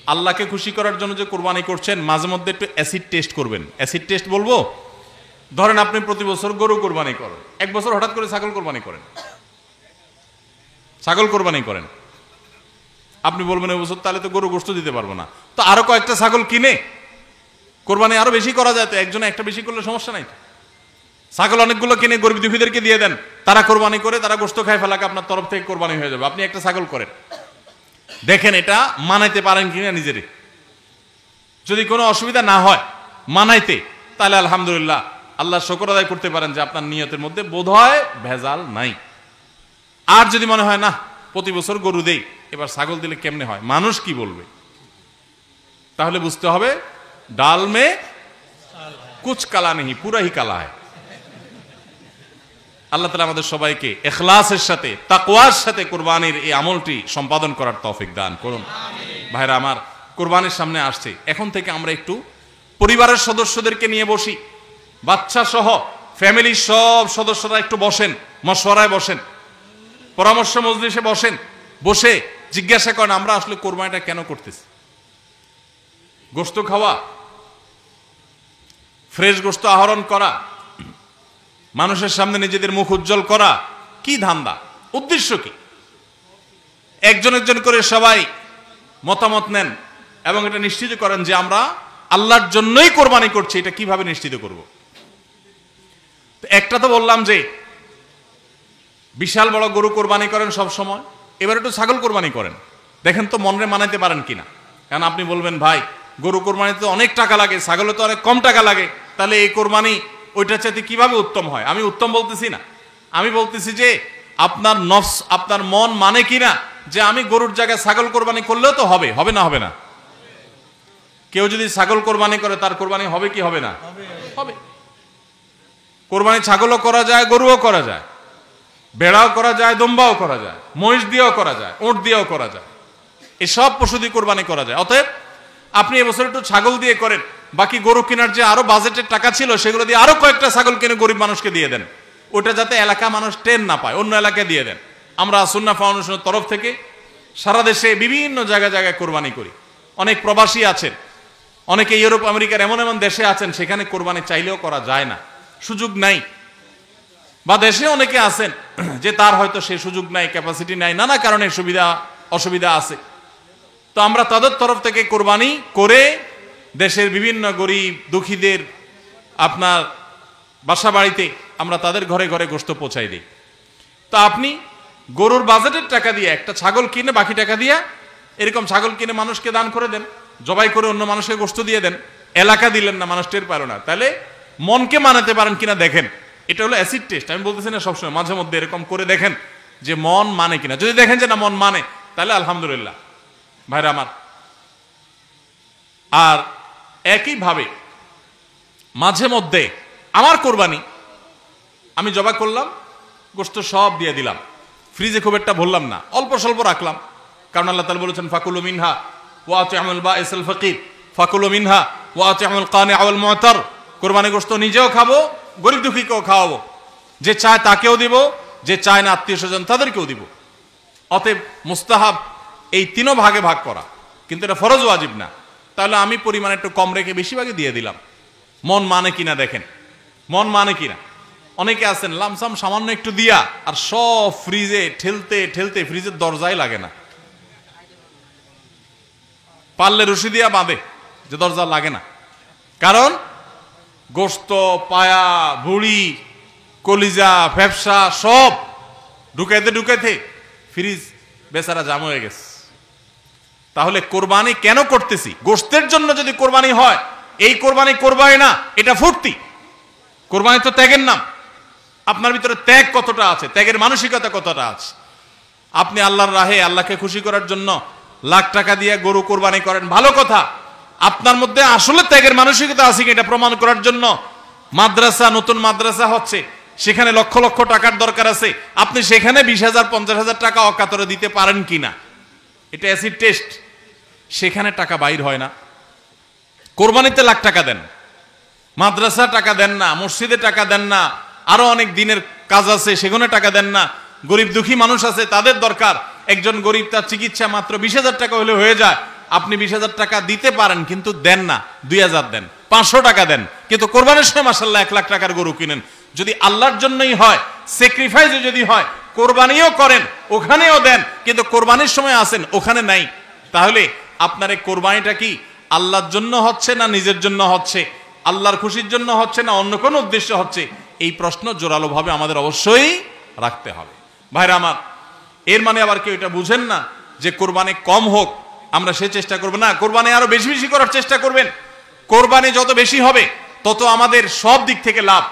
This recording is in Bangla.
আল্লাহকে খুশি করার জন্য যে কোরবানি করছেন, মাঝে মধ্যে একটু অ্যাসিড টেস্ট করবেন। অ্যাসিড টেস্ট বলবো, ধরেন আপনি প্রতি বছর গরু কোরবানি করেন, এক বছর হঠাৎ করে ছাগল কোরবানি করেন, ছাগল কোরবানি করেন, আপনি বলবেন এই বছর তাহলে তো গরু গোশত দিতে পারবো না, তো আরো কয়েকটা ছাগল কিনে কোরবানি আরো বেশি করা যায়, তো একজনে একটা বেশি করলে সমস্যা নাই। ছাগল অনেকগুলো কিনে গরিব দুঃখীদেরকে দিয়ে দেন, তারা কোরবানি করে, তারা গোশত খায় ফেলাকে আপনার তরফ থেকে কোরবানি হয়ে যাবে। আপনি একটা ছাগল করেন, দেখেন এটা মানাইতে পারেন কিনা নিজেরে। যদি কোনো অসুবিধা না হয় মানাইতে, তাহলে আলহামদুলিল্লাহ আল্লাহ শুকর আদায় করতে পারেন যে আপনার নিয়তের মধ্যে বোধহয় ভেজাল নাই। আর যদি মনে হয় না প্রতি বছর গরু দেই, এবার ছাগল দিলে কেমনে হয়, মানুষ কি বলবে, তাহলে বুঝতে হবে ডাল মে কুচ কালা নেই, পুরা হি কালা হয়। আল্লাহ তাআলা আমাদের সবাইকে ইখলাসের সাথে তাকওয়ার সাথে কুরবানির এই আমলটি সম্পাদন করার তৌফিক দান করুন। ভাইরা আমার, কুরবানির সামনে আসছে, এখন থেকে আমরা একটু পরিবারের সদস্যদেরকে নিয়ে বসি, বাচ্চা সহ ফ্যামিলির সব সদস্যরা একটু বসেন, মশওয়ারায় বসেন, পরামর্শ মজলিসে বসেন, বসে জিজ্ঞাসা করেন আমরা আসলে কোরবানিটা কেন করতেছি। গোশত খাওয়া, ফ্রেশ গোশত আহরণ করা, মানুষের সামনে নিজেদের মুখ উজ্জ্বল করা, কি ধান্দা, উদ্দেশ্য কি? একজন একজন করে সবাই মতামত নেন এবং এটা নিশ্চিত করেন যে আমরা আল্লাহর জন্যই কোরবানি করছি। এটা কিভাবে নিশ্চিত করব? একটা তো বললাম যে বিশাল বড় গরু কোরবানি করেন সব সময়, এবার একটু ছাগল কোরবানি করেন, দেখেন তো মনে মানাইতে পারেন কিনা। কারণ আপনি বলবেন ভাই গরু কোরবানিতে অনেক টাকা লাগে, ছাগলে তো অনেক কম টাকা লাগে, তাহলে এই কোরবানি ওইটা চাইতে কিভাবে উত্তম হয়? আমি উত্তম বলতেছি না, আমি বলতেছি যে আপনার নফস, আপনার মন মানে কিনা যে আমি গরুর জায়গায় ছাগল কোরবানি করলেও তো হবে, হবে না হবে না? কেউ যদি ছাগল কোরবানি করে তার কোরবানি হবে কি হবে না? হবে। কোরবানি ছাগলও করা যায়, গরুও করা যায়, বেড়াও করা যায়, দম্বাও করা যায়, মহিষ দিয়েও করা যায়, উট দিয়েও করা যায়, এসব পশু দিয়ে কোরবানি করা যায়। অতএব আপনি এবছর একটু ছাগল দিয়ে করেন, বাকি গরু কেনার যে আরো বাজেটের টাকা ছিল সেগুলো দিয়ে আরো কয়েকটা ছাগল কিনে গরিব মানুষকে দিয়ে দেন, ওটা যাতে এলাকা মানুষ টেন না পায়, অন্য এলাকায় দিয়ে দেন। আমরা সুন্নাহ ফাউন্ডেশনের তরফ থেকে সারা দেশে বিভিন্ন জায়গায় জায়গায় কোরবানি করি। অনেক প্রবাসী আছেন, অনেকে ইউরোপ আমেরিকার এমন এমন দেশে আছেন সেখানে কোরবানি চাইলেও করা যায় না, সুযোগ নাই, বা দেশে অনেকে আছেন যে তার হয়তো সে সুযোগ নাই, ক্যাপাসিটি নাই, নানা কারণে সুবিধা অসুবিধা আছে। তো আমরা তাদের তরফ থেকে কোরবানি করে দেশের বিভিন্ন গরিব দুঃখীদের আপনার বাসা বাড়িতে আমরা তাদের ঘরে ঘরে গোশত পৌঁছাই দিই। তো আপনি গরুর বাজেটের টাকা দিয়ে একটা ছাগল কিনে বাকি টাকা দিয়ে এরকম ছাগল কিনে মানুষকে দান করে দেন, জবাই করে অন্য মানুষকে গোশত দিয়ে দেন, এলাকা দিলেন না, মানুষ টের পারো না, তাহলে মনকে মানাতে পারেন কিনা দেখেন। এটা হলো অ্যাসিড টেস্ট, আমি বলতেছি না সবসময়, মাঝে মধ্যে এরকম করে দেখেন যে মন মানে কিনা। যদি দেখেন যে না মন মানে, তাহলে আলহামদুলিল্লাহ ভাইরা আমার। আর একইভাবে মাঝে মধ্যে আমার কোরবানি আমি জবাই করলাম, গোশত সব দিয়ে দিলাম, ফ্রিজে খুব একটা ভরলাম না, অল্প স্বল্প রাখলাম, কারণ আল্লাহ তাআলা বলেছেন ফাকুলু মিনহা ওয়া আতি'মুল বাঈসাল ফাকির, ফাকুলু মিনহা ওয়া আতি'মুল কানি' ওয়াল মু'তার। কোরবানি গোশত নিজেও খাবো, গরিব দুঃখীকেও খাওয়াবো, যে চায় তাকেও দিব, যে চায় না আত্মীয় স্বজন তাদেরকেও দিব। অতএব মুস্তাহাব এই তিনও ভাগে ভাগ করা, কিন্তু এটা ফরজ ওয়াজিব না। তাহলে আমি পরিমাণ একটু কম রেখে বেশিরভাগই দিয়ে দিলাম, মন মানে কিনা দেখেন, মন মানে কিনা। অনেকে আছেন লামসাম সামান্য একটু দিয়া আর সব ফ্রিজে ঠেলতে ঠেলতে ফ্রিজের দরজায় লাগে না, পারলে রশি দিয়া বাঁধে যে দরজা লাগে না, কারণ গোশত পায়া ভুড়ি কলিজা ফ্যাপসা সব ঢুকাইতে ঢুকাইতে ফ্রিজ বেচারা জাম হয়ে গেছে। তাহলে কোরবানি কেন করতেছি? গোশতের জন্য যদি কোরবানি হয়, এই কোরবানি করবাই না, এটা ফুর্তি। কোরবানি তো ত্যাগের নাম। আপনার ভিতরে ত্যাগ কতটা আছে, ত্যাগের মানসিকতা কতটা আছে? আপনি আল্লাহর রাহে আল্লাহকে খুশি করার জন্য লাখ টাকা দিয়ে গরু কোরবানি করেন, ভালো কথা। আপনার মধ্যে আসলে ত্যাগের মানসিকতা আছে কি এটা প্রমাণ করার জন্য মাদ্রাসা, নতুন মাদ্রাসা হচ্ছে, সেখানে লক্ষ লক্ষ টাকার দরকার আছে, আপনি সেখানে 20,000 50,000 টাকা অকাতরে দিতে পারেন কিনা, এটা অ্যাসিড টেস্ট। সেখানে টাকা বাইর হয় না। কোরবানিতে লাখ টাকা দেন, মাদ্রাসা টাকা দেন না, মসজিদে টাকা দেন না, আরো অনেক দিনের কাজ আছে সেখানে টাকা দেন না, গরিব দুঃখী মানুষ আছে তাদের দরকার, একজন গরিব তার চিকিৎসা মাত্র 20,000 টাকা হলে হয়ে যায়, আপনি 20,000 টাকা দিতে পারেন কিন্তু দেন না, 2,000 দেন, 500 টাকা দেন, কিন্তু কোরবানির সময় মাশাআল্লাহ 1 লাখ টাকার গরু কিনেন। যদি আল্লাহর জন্যই হয়, স্যাক্রিফাইস যদি হয়, কোরবানিও করেন, ওখানেও দেন, কিন্তু কোরবানির সময় আসেন ওখানে নাই, তাহলে আপনার এই কোরবানিটা কি আল্লাহর জন্য হচ্ছে না নিজের জন্য হচ্ছে, আল্লাহর খুশির জন্য হচ্ছে না অন্য কোনো উদ্দেশ্য হচ্ছে? এই প্রশ্ন জোরালোভাবে আমাদের অবশ্যই রাখতে হবে। ভাইরা আমার, এর মানে আবার কেউ এটা বুঝেন না যে কোরবানি কম হোক আমরা সে চেষ্টা করব না, কোরবানি আরো বেশি বেশি করার চেষ্টা করবেন। কোরবানি যত বেশি হবে তত আমাদের সব দিক থেকে লাভ।